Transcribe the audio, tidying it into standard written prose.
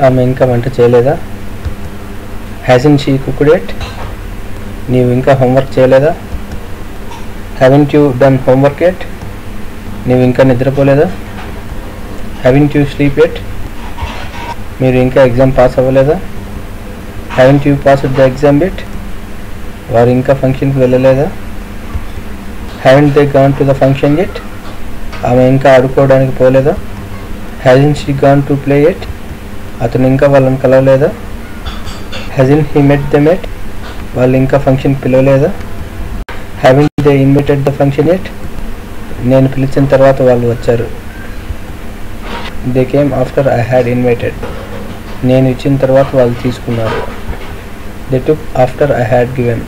ఆమె ఇంకా వంట చేయలేదా? Hasn't she cooked yet? నీవు ఇంకా హోంవర్క్ చేయలేదా? Haven't you done homework yet? నీవు ఇంకా నిద్రపోలేదా? Haven't you sleep yet? మీరు ఇంకా ఎగ్జామ్ పాస్ అవ్వలేదా? Haven't you passed the exam yet? వారు ఇంకా ఫంక్షన్కి వెళ్ళలేదా? Haven't they gone to the function yet? ఆమె ఇంకా ఆడుకోవడానికి పోలేదా? Hasn't she gone to play yet? అతను ఇంకా వాళ్ళని కలవలేదా? Hasn't he met them yet? వాళ్ళు ఇంకా ఫంక్షన్కి పిలవలేదా? Haven't they invited the function yet? నేను పిలిచిన తర్వాత వాళ్ళు వచ్చారు. They came after I had invited. నేను ఇచ్చిన తర్వాత వాళ్ళు తీసుకున్నారు. They took after I had given.